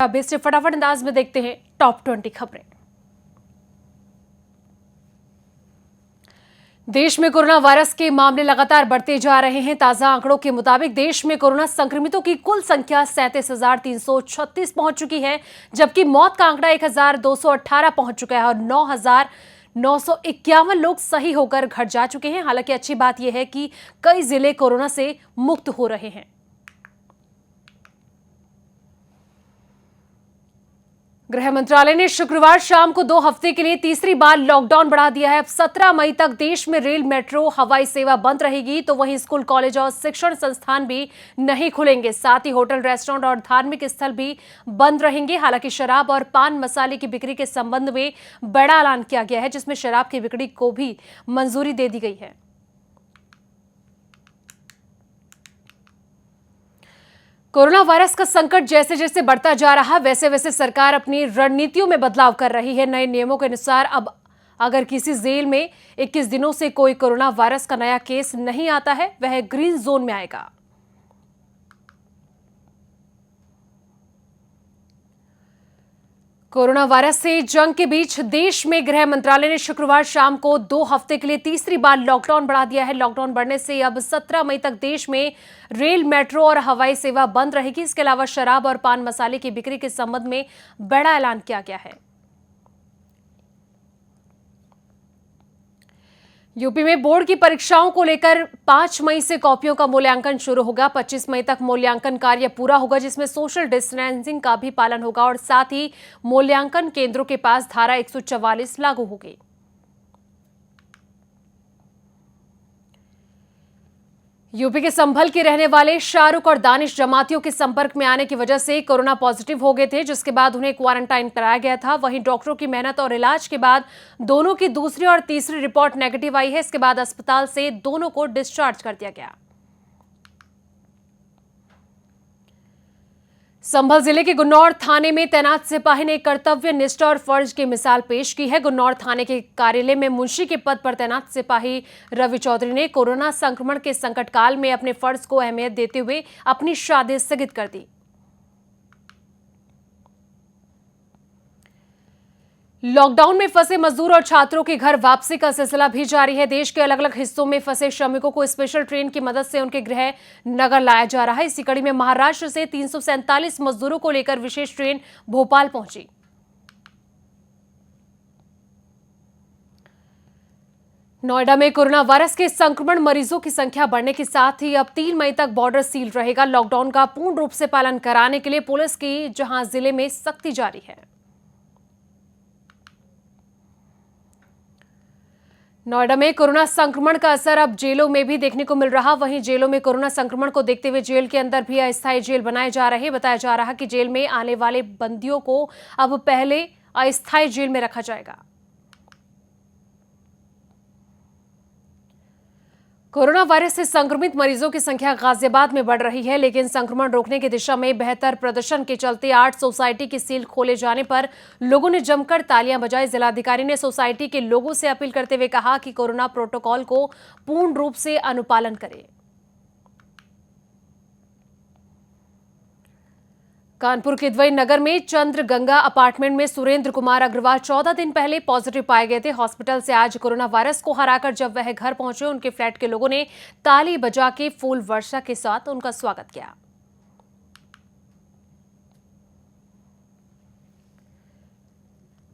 अब इससे फटाफट अंदाज में देखते हैं टॉप 20 खबरें। देश में कोरोना वायरस के मामले लगातार बढ़ते जा रहे हैं। ताजा आंकड़ों के मुताबिक देश में कोरोना संक्रमितों की कुल संख्या 37,336 पहुंच चुकी है, जबकि मौत का आंकड़ा 1,218 पहुंच चुका है और 9,951 लोग सही होकर घर जा चुके हैं। हालांकि अच्छी बात यह है कि कई जिले कोरोना से मुक्त हो रहे हैं। गृह मंत्रालय ने शुक्रवार शाम को 2 हफ्ते के लिए तीसरी बार लॉकडाउन बढ़ा दिया है। अब 17 मई तक देश में रेल, मेट्रो, हवाई सेवा बंद रहेगी, तो वहीं स्कूल, कॉलेज और शिक्षण संस्थान भी नहीं खुलेंगे। साथ ही होटल, रेस्टोरेंट और धार्मिक स्थल भी बंद रहेंगे। हालांकि शराब और पान मसाले की बिक्री के संबंध में बड़ा ऐलान किया गया है, जिसमें शराब की बिक्री को भी मंजूरी दे दी गई है। कोरोना वायरस का संकट जैसे जैसे बढ़ता जा रहा, वैसे वैसे सरकार अपनी रणनीतियों में बदलाव कर रही है। नए नियमों के अनुसार अब अगर किसी जेल में 21 दिनों से कोई कोरोना वायरस का नया केस नहीं आता है, वह ग्रीन जोन में आएगा। कोरोना वायरस से जंग के बीच देश में गृह मंत्रालय ने शुक्रवार शाम को 2 हफ्ते के लिए तीसरी बार लॉकडाउन बढ़ा दिया है। लॉकडाउन बढ़ने से अब 17 मई तक देश में रेल, मेट्रो और हवाई सेवा बंद रहेगी। इसके अलावा शराब और पान मसाले की बिक्री के संबंध में बड़ा ऐलान किया गया है। यूपी में बोर्ड की परीक्षाओं को लेकर 5 मई से कॉपियों का मूल्यांकन शुरू होगा। 25 मई तक मूल्यांकन कार्य पूरा होगा, जिसमें सोशल डिस्टेंसिंग का भी पालन होगा और साथ ही मूल्यांकन केंद्रों के पास धारा 144 लागू होगी। यूपी के संभल के रहने वाले शाहरुख और दानिश जमातियों के संपर्क में आने की वजह से कोरोना पॉजिटिव हो गए थे, जिसके बाद उन्हें क्वारंटाइन कराया गया था। वहीं डॉक्टरों की मेहनत और इलाज के बाद दोनों की दूसरी और तीसरी रिपोर्ट नेगेटिव आई है। इसके बाद अस्पताल से दोनों को डिस्चार्ज कर दिया गया। संभल जिले के गुन्नौर थाने में तैनात सिपाही ने कर्तव्य निष्ठा और फर्ज की मिसाल पेश की है। गुन्नौर थाने के कार्यालय में मुंशी के पद पर तैनात सिपाही रवि चौधरी ने कोरोना संक्रमण के संकट काल में अपने फर्ज को अहमियत देते हुए अपनी शादी स्थगित कर दी। लॉकडाउन में फंसे मजदूर और छात्रों की घर वापसी का सिलसिला भी जारी है। देश के अलग अलग हिस्सों में फंसे श्रमिकों को स्पेशल ट्रेन की मदद से उनके गृह नगर लाया जा रहा है। इसी कड़ी में महाराष्ट्र से 347 मजदूरों को लेकर विशेष ट्रेन भोपाल पहुंची। नोएडा में कोरोना वायरस के संक्रमण मरीजों की संख्या बढ़ने के साथ ही अब 3 मई तक बॉर्डर सील रहेगा। लॉकडाउन का पूर्ण रूप से पालन कराने के लिए पुलिस की जहां जिले में सख्ती जारी है। नोएडा में कोरोना संक्रमण का असर अब जेलों में भी देखने को मिल रहा। वहीं जेलों में कोरोना संक्रमण को देखते हुए जेल के अंदर भी अस्थायी जेल बनाए जा रहे हैं। बताया जा रहा है कि जेल में आने वाले बंदियों को अब पहले अस्थायी जेल में रखा जाएगा। कोरोना वायरस से संक्रमित मरीजों की संख्या गाजियाबाद में बढ़ रही है, लेकिन संक्रमण रोकने की दिशा में बेहतर प्रदर्शन के चलते आर्ट सोसाइटी की सील खोले जाने पर लोगों ने जमकर तालियां बजाई। जिलाधिकारी ने सोसाइटी के लोगों से अपील करते हुए कहा कि कोरोना प्रोटोकॉल को पूर्ण रूप से अनुपालन करें। कानपुर के द्वई नगर में चंद्रगंगा अपार्टमेंट में सुरेंद्र कुमार अग्रवाल 14 दिन पहले पॉजिटिव पाए गए थे। हॉस्पिटल से आज कोरोना वायरस को हराकर जब वह घर पहुंचे, उनके फ्लैट के लोगों ने ताली बजा के फूल वर्षा के साथ उनका स्वागत किया।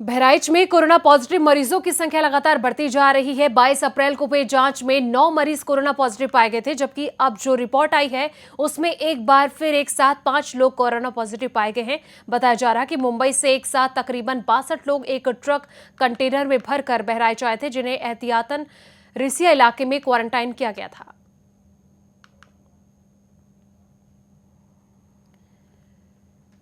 बहराइच में कोरोना पॉजिटिव मरीजों की संख्या लगातार बढ़ती जा रही है। 22 अप्रैल को हुई जांच में 9 मरीज कोरोना पॉजिटिव पाए गए थे, जबकि अब जो रिपोर्ट आई है उसमें एक बार फिर एक साथ 5 लोग कोरोना पॉजिटिव पाए गए हैं। बताया जा रहा है कि मुंबई से एक साथ तकरीबन 62 लोग एक ट्रक कंटेनर में भरकर बहराइच आए थे, जिन्हें एहतियातन रिसिया इलाके में क्वारंटाइन किया गया था।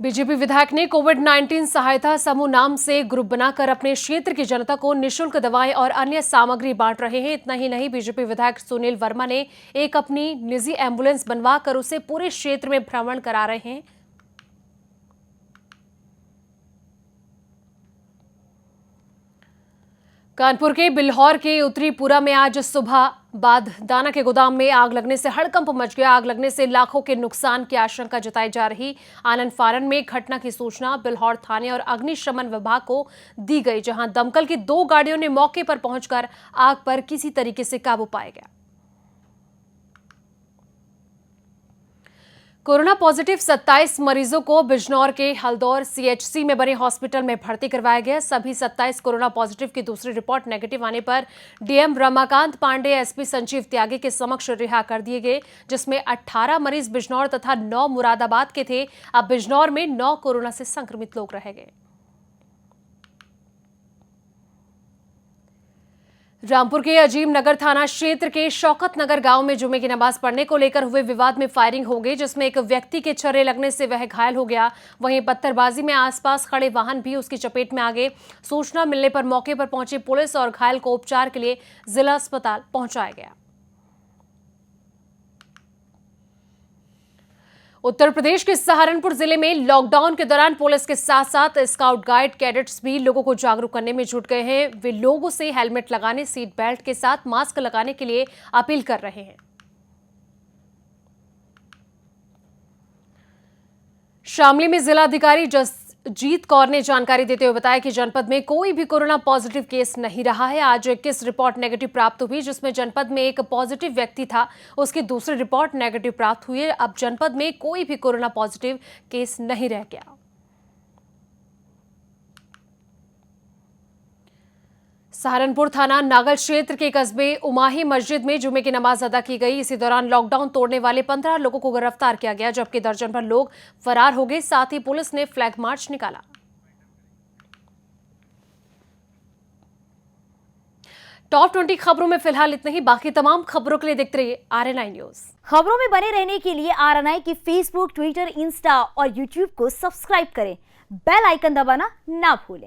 बीजेपी विधायक ने कोविड-19 सहायता समूह नाम से ग्रुप बनाकर अपने क्षेत्र की जनता को निःशुल्क दवाएं और अन्य सामग्री बांट रहे हैं। इतना ही नहीं, बीजेपी विधायक सुनील वर्मा ने एक अपनी निजी एम्बुलेंस बनवाकर उसे पूरे क्षेत्र में भ्रमण करा रहे हैं। कानपुर के बिल्हौर के उत्तरी पुरा में आज सुबह बाद दाना के गोदाम में आग लगने से हड़कंप मच गया। आग लगने से लाखों के नुकसान की आशंका जताई जा रही। आनंद फारन में घटना की सूचना बिल्हौर थाने और अग्निशमन विभाग को दी गई, जहां दमकल की 2 गाड़ियों ने मौके पर पहुंचकर आग पर किसी तरीके से काबू पाया गया। कोरोना पॉजिटिव 27 मरीजों को बिजनौर के हल्दौर सीएचसी में बने हॉस्पिटल में भर्ती करवाया गया। सभी 27 कोरोना पॉजिटिव की दूसरी रिपोर्ट नेगेटिव आने पर डीएम रमाकांत पांडे, एसपी संजीव त्यागी के समक्ष रिहा कर दिए गए, जिसमें 18 मरीज बिजनौर तथा 9 मुरादाबाद के थे। अब बिजनौर में 9 कोरोना से संक्रमित लोग रह गए। रामपुर के अजीम नगर थाना क्षेत्र के शौकत नगर गांव में जुमे की नमाज पढ़ने को लेकर हुए विवाद में फायरिंग हो गई, जिसमें एक व्यक्ति के छर्रे लगने से वह घायल हो गया। वहीं पत्थरबाजी में आसपास खड़े वाहन भी उसकी चपेट में आ गए। सूचना मिलने पर मौके पर पहुंची पुलिस और घायल को उपचार के लिए जिला अस्पताल पहुंचाया गया। उत्तर प्रदेश के सहारनपुर जिले में लॉकडाउन के दौरान पुलिस के साथ साथ स्काउट गाइड कैडेट्स भी लोगों को जागरूक करने में जुट गए हैं। वे लोगों से हेलमेट लगाने, सीट बेल्ट के साथ मास्क लगाने के लिए अपील कर रहे हैं। शामली में जिलाधिकारी जसजीत कौर ने जानकारी देते हुए बताया कि जनपद में कोई भी कोरोना पॉजिटिव केस नहीं रहा है। आज 21 रिपोर्ट नेगेटिव प्राप्त हुई, जिसमें जनपद में एक पॉजिटिव व्यक्ति था, उसकी दूसरी रिपोर्ट नेगेटिव प्राप्त हुई है। अब जनपद में कोई भी कोरोना पॉजिटिव केस नहीं रह गया। सहारनपुर थाना नागल क्षेत्र के कस्बे उमाही मस्जिद में जुमे की नमाज अदा की गई। इसी दौरान लॉकडाउन तोड़ने वाले 15 लोगों को गिरफ्तार किया गया, जबकि दर्जन भर लोग फरार हो गए। साथ ही पुलिस ने फ्लैग मार्च निकाला। टॉप 20 खबरों में फिलहाल इतना ही। बाकी तमाम खबरों के लिए देखते रहिए RNI न्यूज। खबरों में बने रहने के लिए RNI की फेसबुक, ट्विटर, इंस्टा और यूट्यूब को सब्सक्राइब करें। बेल आइकन दबाना ना भूलें।